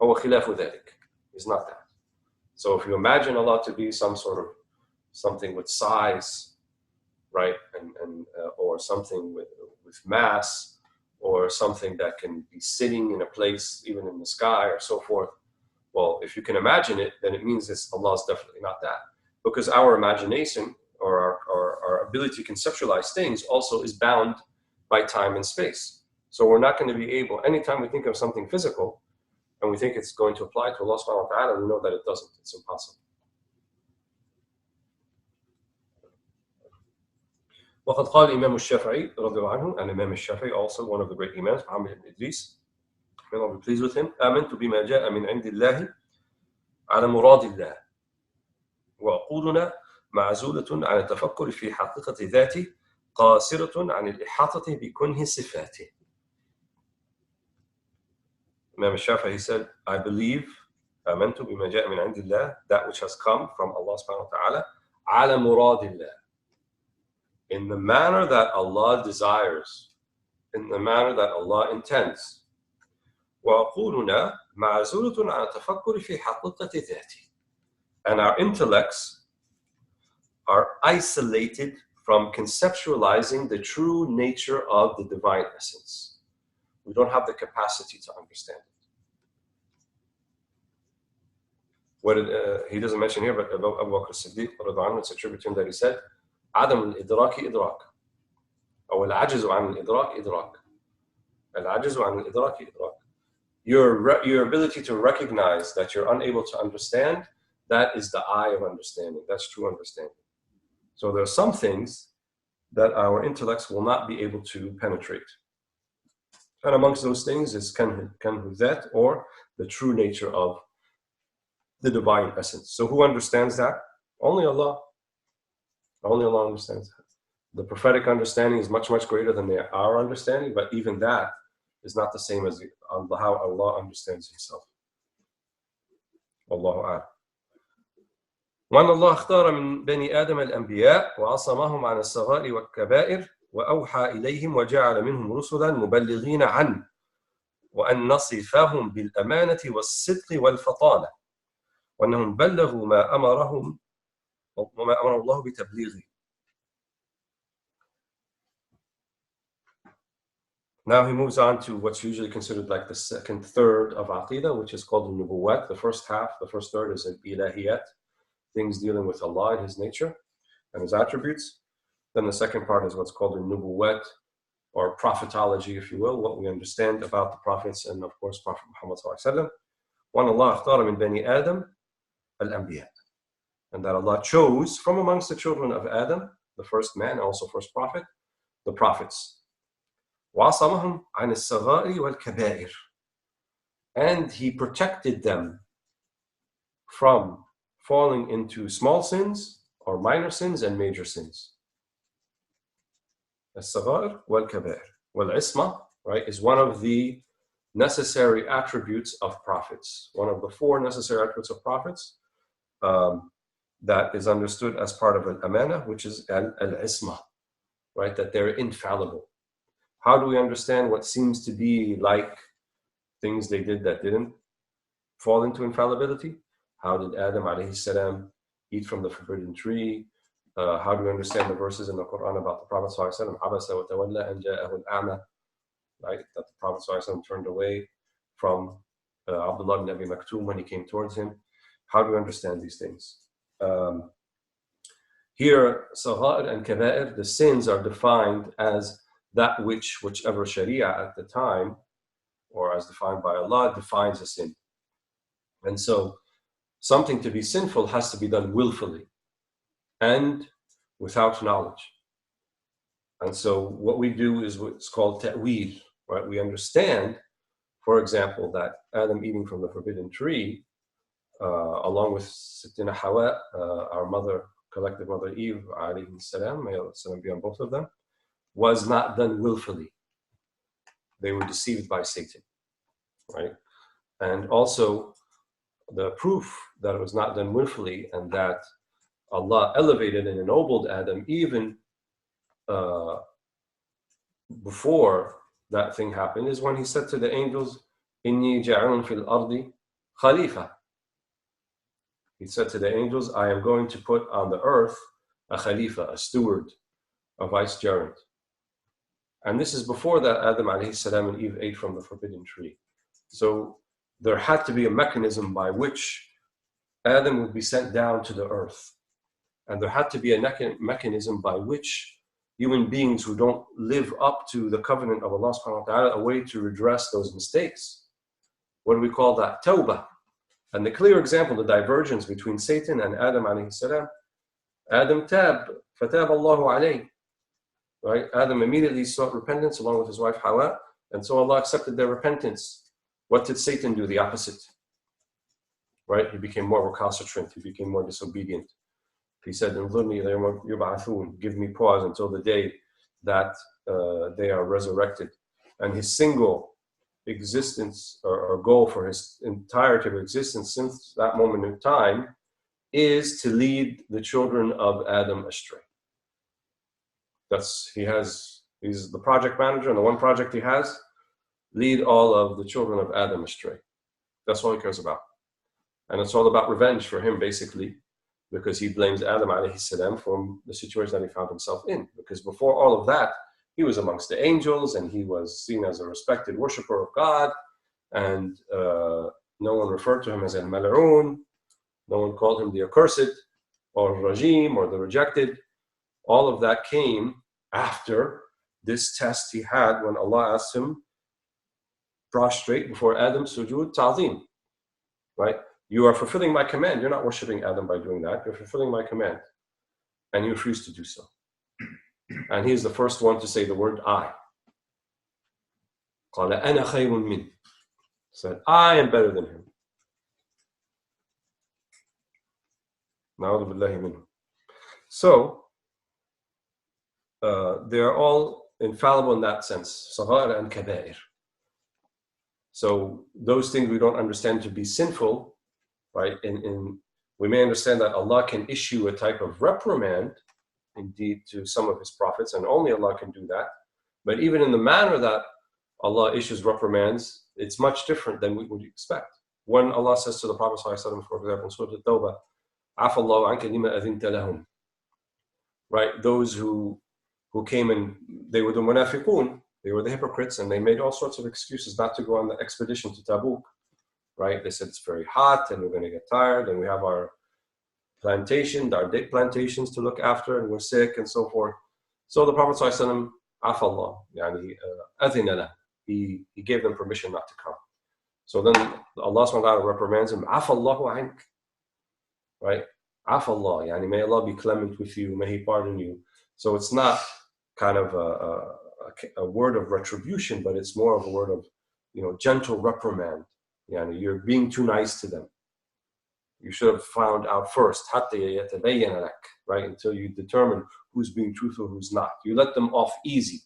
هو خلاف ذلك. He's not that. So if you imagine Allah to be some sort of something with size, right, or something with mass, or something that can be sitting in a place, even in the sky, or so forth. Well, if you can imagine it, then it means Allah is definitely not that. Because our imagination or our ability to conceptualize things also is bound by time and space. So we're not going to be able, anytime we think of something physical, and we think it's going to apply to Allah subhanahu wa ta'ala, we know that it doesn't. It's impossible. وقد قال الإمام الشافعي رضي الله عنه, and Imam al-Shafi'i, also one of the great Imams, Muhammad ibn Idris, may Allah be pleased with him, آمنت بما جاء من عند الله على مراد الله وعقولنا معزولة عن التفكر في حقيقة ذاته قاصرة عن الإحاطة بكنه صفاته. Imam al-Shafi'i said, I believe, آمنت بما جاء من عند الله, that which has come from Allah subhanahu wa ta'ala, على مراد الله, in the manner that Allah desires, in the manner that Allah intends. وعقولنا معزولة عن التفكر في حقيقة ذاته. And our intellects are isolated from conceptualizing the true nature of the divine essence. We don't have the capacity to understand it. What he doesn't mention here, but Abu Bakr as-Siddiq, it's attributed to him that he said, عدم الإدراك إدراك أو العجز عن الإدراك إدراك العجز عن الإدراك إدراك. Your ability to recognize that you're unable to understand, that is the eye of understanding. That's true understanding. So there are some things that our intellects will not be able to penetrate. And amongst those things is kanhu that, or the true nature of the divine essence. So who understands that? Only Allah. Only Allah understands that. The prophetic understanding is much, much greater than our understanding, but even that is not the same as how Allah understands Himself. Wallahu a'lam. وأن الله اختار من بني آدم الأنبياء وعصمهم عن الصغائر والكبائر وأوحى إليهم وجعل منهم رسلا مبلغين عنه وأن نصفهم بالأمانة والصدق والفطانة وأنهم بلغوا ما أمر الله بتبليغه. Now he moves on to what's usually considered like the second third of Aqidah, which is called the Nubuwat. The first half, the first third is Ilahiyat, things dealing with Allah and His nature and His attributes. Then the second part is what's called the Nubuwat, or Prophetology, if you will, what we understand about the prophets and of course Prophet Muhammad sallallahu alaihi wasallam. وَأَنَّ اللَّهَ اخْتَارَ مِنْ بَنِي آدَمَ الْأَنْبِيَاءَ, and that Allah chose from amongst the children of Adam, the first man, also first prophet, the prophets. وَعَصَمَهُمْ عَنِ الصَّغَائِرِ وَالْكَبَائِرِ, and He protected them from falling into small sins or minor sins and major sins. الصغائر والكبائر. والعصمة, right, is one of the necessary attributes of prophets. One of the four necessary attributes of prophets that is understood as part of al-amana, which is al-isma, right, that they're infallible. How do we understand what seems to be like things they did that didn't fall into infallibility? How did Adam alayhi salam eat from the forbidden tree? How do we understand the verses in the Quran about the Prophet sallallahu alaihi wasallam, abasa wa tawalla an ja'ahu al-a'ma, right, that the Prophet sallallahu alaihi wasallam turned away from Abdullah ibn Abi Maktoum when he came towards him? How do we understand these things? Here, sagha'ir and kaba'ir, the sins are defined as that whichever sharia at the time, or as defined by Allah, defines a sin. And so something to be sinful has to be done willfully and without knowledge. And so what we do is what's called ta'wil, right? We understand, for example, that Adam eating from the forbidden tree along with Sittina Hawa, our mother, collective mother Eve, alayhi salam, may Allah salam be on both of them, was not done willfully. They were deceived by Satan, right? And also the proof that it was not done willfully and that Allah elevated and ennobled Adam even before that thing happened is when he said to the angels, Inni ja'alun fil ardi khalifa. He said to the angels, I am going to put on the earth a khalifa, a steward, a vicegerent. And this is before that Adam alayhi salam and Eve ate from the forbidden tree. So there had to be a mechanism by which Adam would be sent down to the earth. And there had to be a mechanism by which human beings who don't live up to the covenant of Allah subhanahu wa ta'ala, a way to redress those mistakes. What do we call that? Tawbah. And the clear example, the divergence between Satan and Adam alayhi salam, Adam tab, fatab Allahu alayhi. Right? Adam immediately sought repentance along with his wife Hawa, and so Allah accepted their repentance. What did Satan do? The opposite. Right? He became more recalcitrant, he became more disobedient. He said, give me pause until the day that they are resurrected. And his single existence or goal for his entirety of existence since that moment in time is to lead the children of Adam astray. He's the project manager, and the one project he has, lead all of the children of Adam astray. That's all he cares about. And it's all about revenge for him, basically, because he blames Adam alayhi salam for the situation that he found himself in. Because before all of that, he was amongst the angels, and he was seen as a respected worshiper of God, and no one referred to him as al-mal'oon, no one called him the accursed, or rajim, or the rejected. All of that came after this test he had when Allah asked him, prostrate before Adam, sujood ta'zim, right? You are fulfilling my command. You're not worshiping Adam by doing that. You're fulfilling my command. And you refuse to do so. And he's the first one to say the word I. قَالَ أَنَا خَيْرٌ مِّنْهُ. Said, I am better than him. نَعُوذُ بِاللَّهِ مِنْهُ. So, they are all infallible in that sense. Sagha'ir and kaba'ir. So those things we don't understand to be sinful, right? We may understand that Allah can issue a type of reprimand, indeed, to some of his prophets, and only Allah can do that. But even in the manner that Allah issues reprimands, it's much different than we would expect. When Allah says to the Prophet ﷺ, for example, in Surah At-Tawbah, عَفَى اللَّهُ عَنْكَ لِمَا أَذِنْتَ لَهُمْ. Right? Those who came and they were the munafiqun, they were the hypocrites, and they made all sorts of excuses not to go on the expedition to Tabuk. Right? They said it's very hot and we're going to get tired and we have our plantation, our date plantations to look after, and we're sick and so forth. So the Prophet ﷺ, عَفَى اللَّهُ, يعني أَذِنَ لَهُ. He gave them permission not to come. So then Allah subhanahu wa ta'ala reprimands him, عَفَى اللَّهُ عَنْكَ. Right? عَفَى اللَّهُ, يعني may Allah be clement with you, may He pardon you. So it's not kind of a word of retribution, but it's more of a word of, gentle reprimand. You're being too nice to them. You should have found out first, حَتَّى يَتَبَيَّنَ لَكَ, right? Until you determine who's being truthful, who's not. You let them off easy,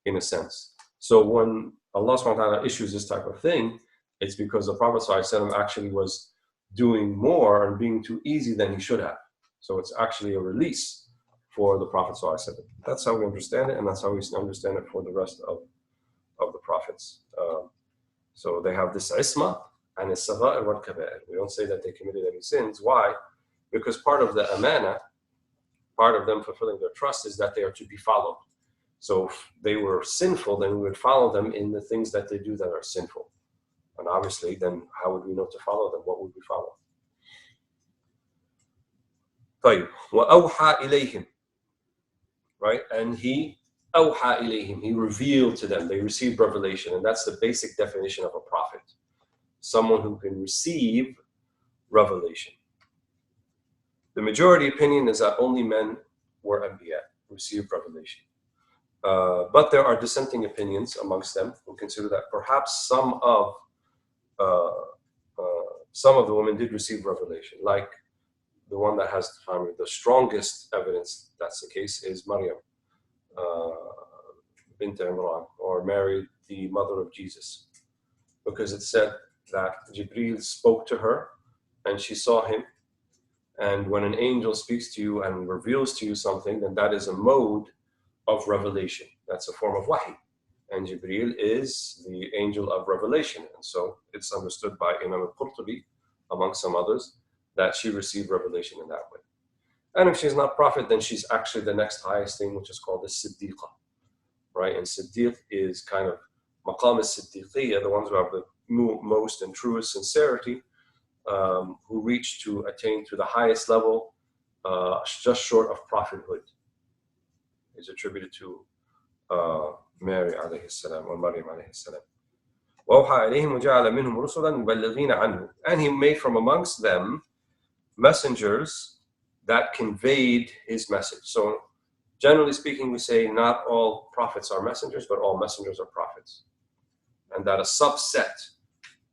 in a sense. So when Allah subhanahu wa ta'ala issues this type of thing, it's because the Prophet ﷺ actually was doing more and being too easy than he should have. So it's actually a release for the Prophet ﷺ. That's how we understand it, and that's how we understand it for the rest of the prophets. So they have this isma and it's sagha'ir wal kaba'ir. We don't say that they committed any sins. Why? Because part of the amana, part of them fulfilling their trust, is that they are to be followed. So if they were sinful, then we would follow them in the things that they do that are sinful. And obviously, then how would we know to follow them? What would we follow? طيب. وَأَوْحَى إِلَيْهِمْ. Right? And he أَوْحَى إِلَيْهِمْ. He revealed to them. They received revelation. And that's the basic definition of a prophet. Someone who can receive revelation. The majority opinion is that only men were anbiya, received revelation. But there are dissenting opinions amongst them who consider that perhaps some of some of the women did receive revelation, like the one that has the strongest evidence that's the case is Maryam bint Imran, or Mary, the mother of Jesus, because it said that Jibreel spoke to her and she saw him. And when an angel speaks to you and reveals to you something, then that is a mode of revelation. That's a form of wahi. And Jibreel is the angel of revelation. And so it's understood by Imam al-Qurtubi, among some others, that she received revelation in that way. And if she's not prophet, then she's actually the next highest thing, which is called the Siddiqa, right? And Siddiq is kind of maqam al-Siddiqiyya, the ones who have the most and truest sincerity, who reach to attain to the highest level, just short of prophethood, is attributed to Mary alayhi salam or Maryam alayhi salam. وَأَوْحَى إِلَيْهِمْ وَجَعَلَ مِنْهُمْ رُسُلًا مُبَلِّغِينَ عَنْهُ. And he made from amongst them messengers that conveyed his message. So generally speaking, we say not all prophets are messengers, but all messengers are prophets. And that a subset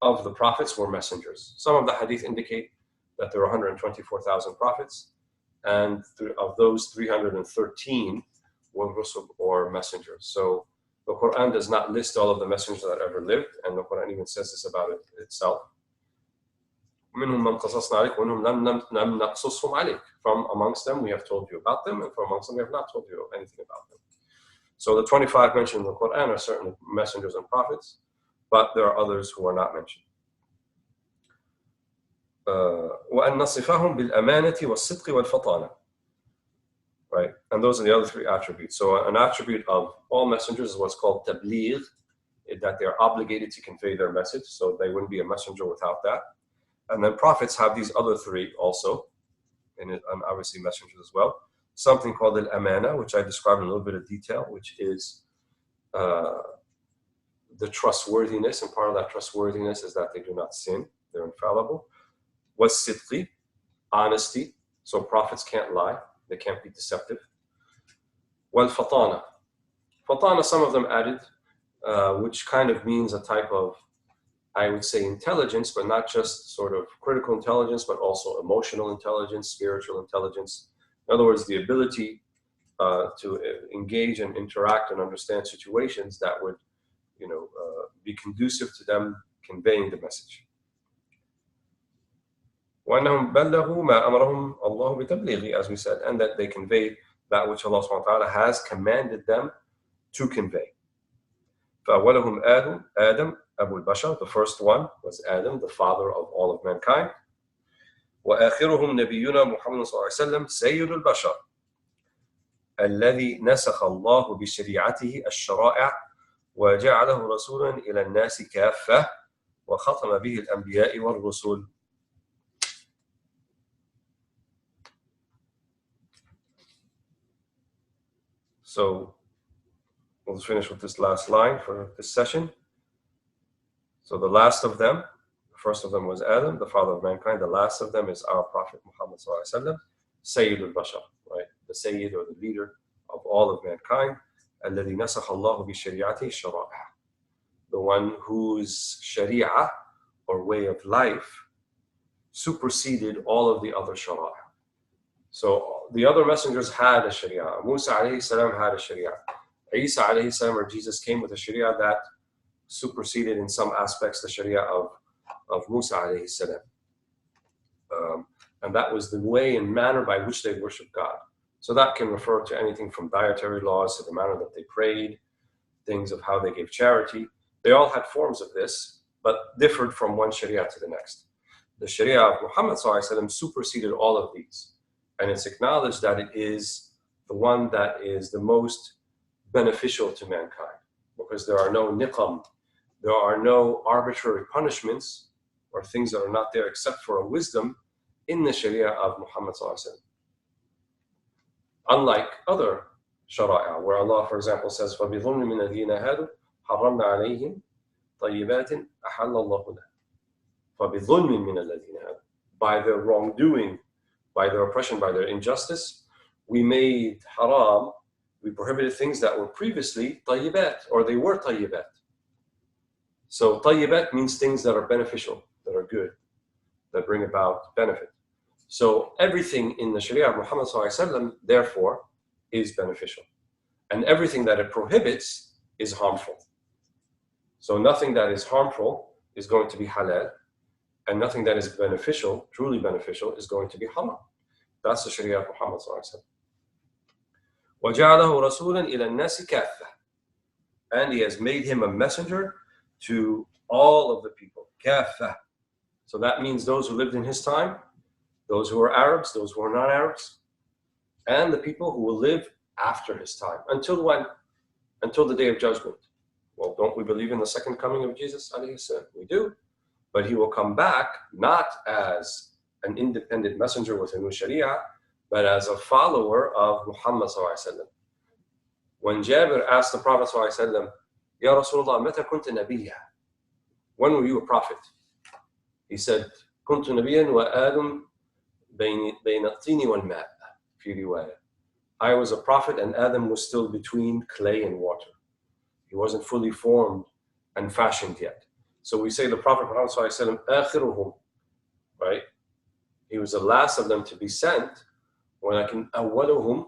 of the prophets were messengers. Some of the hadith indicate that there were 124,000 prophets, and of those 313 were rusul, or messengers. So the Quran does not list all of the messengers that ever lived, and the Quran even says this about it itself. From amongst them we have told you about them, and from amongst them we have not told you anything about them. So the 25 mentioned in the Quran are certainly messengers and prophets, but there are others who are not mentioned. وَأَنْ نَصِفَهُمْ بِالْأَمَانَةِ وَالصِّدْقِ وَالْفَطَانَةِ. Right, and those are the other three attributes. So an attribute of all messengers is what's called tabligh, that they're obligated to convey their message, so they wouldn't be a messenger without that. And then prophets have these other three also, and obviously messengers as well. Something called al-amana, which I described in a little bit of detail, which is the trustworthiness, and part of that trustworthiness is that they do not sin, they're infallible. Was-sidqi, honesty, so prophets can't lie, they can't be deceptive. Wal-fatana. Fatana, some of them added, which kind of means a type of, I would say, intelligence, but not just sort of critical intelligence, but also emotional intelligence, spiritual intelligence. In other words, the ability to engage and interact and understand situations that would, be conducive to them conveying the message. وَأَنَّهُمْ بَلَّغُوا مَا أَمَرَهُمْ اللَّهُ بِتَبْلِيغِ, as we said, and that they convey that which Allah subhanahu wa ta'ala has commanded them to convey. فَأَوَّلَهُمْ Adam, Abu al-Bashar, the first one was Adam, the father of all of mankind. وَآخِرُهُمْ نَبِيُّنَا مُحَمَّدٌ صلى الله عليه وسلم سيد البشر الذي نسخ الله بشريعته الشرائع وجعله رسولا إلى الناس كافة وختم به الأنبياء والرسل. So we'll finish with this last line for this session. So the last of them, the first of them was Adam, the father of mankind. The last of them is our Prophet Muhammad sallallahu alaihi wasallam, Sayyid al-Bashar, right? The Sayyid, or the leader of all of mankind. الذي نسخ الله بشريعته الشرائع, the one whose sharia or way of life superseded all of the other shara'a. So the other messengers had a sharia. Musa alayhi salam had a sharia. Isa alayhi salam, or Jesus, came with a sharia that superseded in some aspects the sharia of Musa alayhi salam. And that was the way and manner by which they worship God. So that can refer to anything from dietary laws to the manner that they prayed, things of how they gave charity. They all had forms of this, but differed from one sharia to the next. The sharia of Muhammad sallallahu alaihi wasallam superseded all of these. And it's acknowledged that it is the one that is the most beneficial to mankind, because there are no niqam, there are no arbitrary punishments or things that are not there except for a wisdom in the sharia of Muhammad sallallahu alaihi wasallam. Unlike other shara'a, where Allah, for example, says, فَبِظُلْمٍ مِنَ الَّذِينَ هَادُوا حَرَّمْنَا عَلَيْهِمْ طَيِّبَاتٍ أَحَلَّ اللَّهُ لَهُمْ. فَبِظُلْمٍ مِنَ الَّذِينَ هَادُوا, by their wrongdoing, by their oppression, by their injustice, we made haram, we prohibited things that were previously tayyibat, or they were tayyibat. So tayyibat means things that are beneficial, that are good. that bring about benefit. So everything in the Sharia of Muhammad ﷺ, therefore, is beneficial. And everything that it prohibits is harmful. So nothing that is harmful is going to be halal, and nothing that is beneficial, truly beneficial, is going to be haram. That's the Sharia of Muhammad ﷺ. وَجَعَلَهُ رَسُولًا إِلَى النَّاسِ كَافَّةً. And he has made him a messenger to all of the people. Kaffah. So that means those who lived in his time, those who are Arabs, those who are non-Arabs, and the people who will live after his time. Until when? Until the day of judgment. Well, don't we believe in the second coming of Jesus? We do. But he will come back not as an independent messenger with a new Sharia, but as a follower of Muhammad ﷺ. When Jabir asked the Prophet ﷺ, Ya Rasulullah, mata kunta nabiyya? When were you a prophet? He said, Kuntu nabiyyan wa Adam bayna at-tini wal ma' fi riwaya. I was a prophet and Adam was still between clay and water. He wasn't fully formed and fashioned yet. So we say the Prophet Muhammad ﷺ, akhiruhum, right? He was the last of them to be sent, walakin awwaluhum,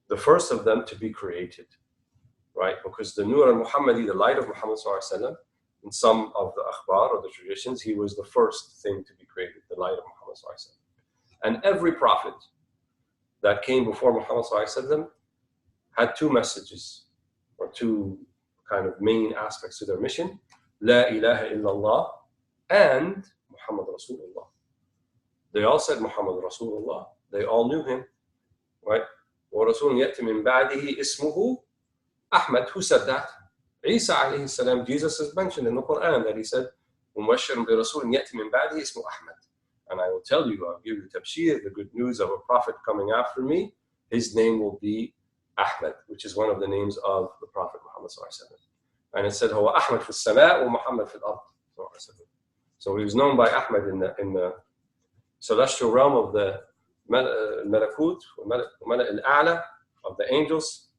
the first of them to be created, right? Because the Nur al-Muhammadi, the light of Muhammad ﷺ, in some of the akhbar or the traditions, he was the first thing to be created, the light of Muhammad ﷺ. And every prophet that came before Muhammad ﷺ had two messages, or two kind of main aspects to their mission: La ilaha illallah and Muhammad Rasulullah. They all said Muhammad Rasulullah. They all knew him, right? وَرَسُولٌ يَأْتِ مِنْ بَعْدِهِ اسْمُهُ Ahmad. Who said that? Isa alayhi salam. Jesus is mentioned in the Quran that he said, وَمُبَشِّرٌ بِرَسُولٍ يَأْتِ مِنْ بَعْدِهِ اسْمُهُ Ahmad. And I will tell you, I'll give you tabshir, the good news of a prophet coming after me. His name will be Ahmad, which is one of the names of the Prophet Muhammad ﷺ. And it said, هو أحمد في السماء ومحمد في الأرض. So he was known by Ahmad in the celestial realm of the Malakut, al-A'la, of the angels.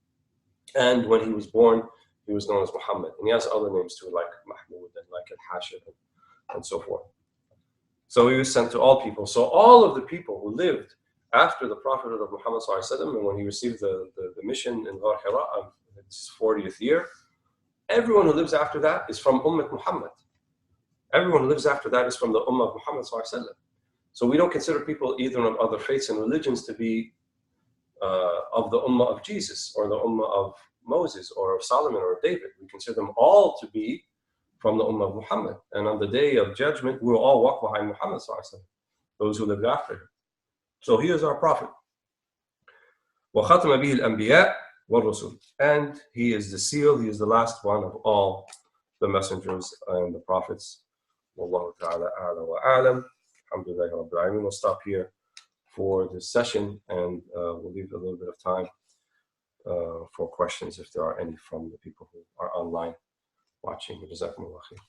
And when he was born, he was known as Muhammad. And he has other names too, like Mahmud and like Al-Hashir and so forth. So he was sent to all people. So all of the people who lived after the Prophet of Muhammad ﷺ, and when he received the mission in Ghar Hira of his 40th year, everyone who lives after that is from Ummah Muhammad. Everyone who lives after that is from the Ummah of Muhammad ﷺ. So we don't consider people either of other faiths and religions to be of the Ummah of Jesus or the Ummah of Moses or of Solomon or of David. We consider them all to be from the Ummah of Muhammad. And on the day of judgment, we will all walk behind Muhammad ﷺ, those who lived after him. So he is our prophet. وَخَتَمَ بِهِ الْأَنْبِيَاء وَالرُّسُلِ. And he is the seal, he is the last one of all the messengers and the prophets. Wallahu ta'ala a'la wa a'lam. Alhamdulillah Rabbil Alameen. We'll stop here for this session, and we'll leave a little bit of time for questions if there are any from the people who are online watching. Jazakumullah khair.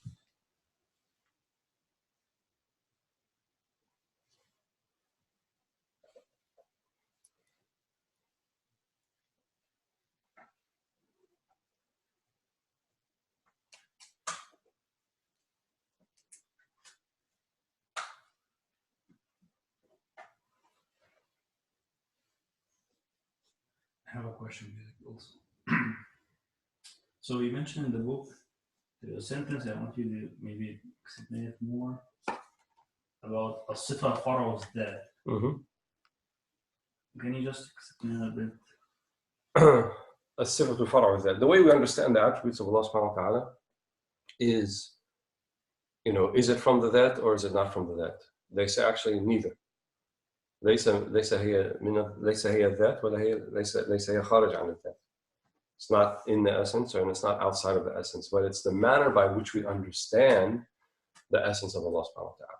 I have a question also. So you mentioned in the book, there's a sentence I want you to maybe explain it more about الصفة فرع الذات. Can you just explain a bit? الصفة فرع الذات. The way we understand the attributes of Allah subhanahu wa ta'ala is, is it from the that or is it not from the that? They say actually neither. ليس هي الذات ولا ليس هي خارج عن الذات. It's not in the essence and it's not outside of the essence, but it's the manner by which we understand the essence of Allah subhanahu wa ta'ala.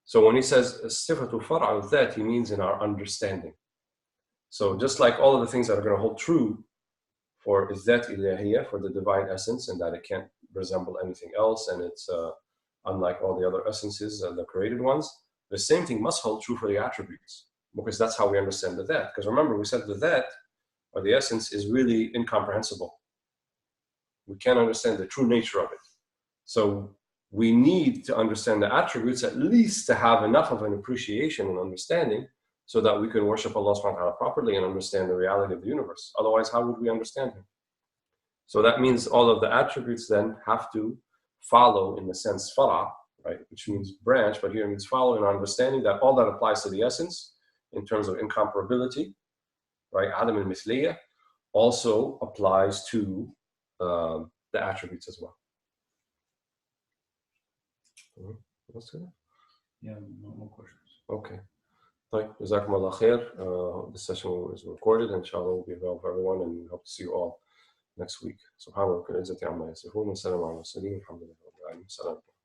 So when he says صفة فرع الذات, he means in our understanding. So just like all of the things that are going to hold true for الذات إلهية, for the divine essence, and that it can't resemble anything else, and it's unlike all the other essences and the created ones, the same thing must hold true for the attributes, because that's how we understand the that. Because remember, we said the that, or the essence, is really incomprehensible. We can't understand the true nature of it. So we need to understand the attributes at least to have enough of an appreciation and understanding so that we can worship Allah subhanahu wa ta'ala properly and understand the reality of the universe. Otherwise, how would we understand Him? So that means all of the attributes then have to follow in the sense fara, right, which means branch, but here it means follow in understanding that all that applies to the essence in terms of incomparability, right, adam al-mithliyah, also applies to the attributes as well. Yeah, no questions. Okay. Jazakumullah khair. This session is recorded and inshallah will be available for everyone, and we hope to see you all next week. Subhanallah, wa bihamdihi, wa salamun ala al-mursalin, alhamdulillah.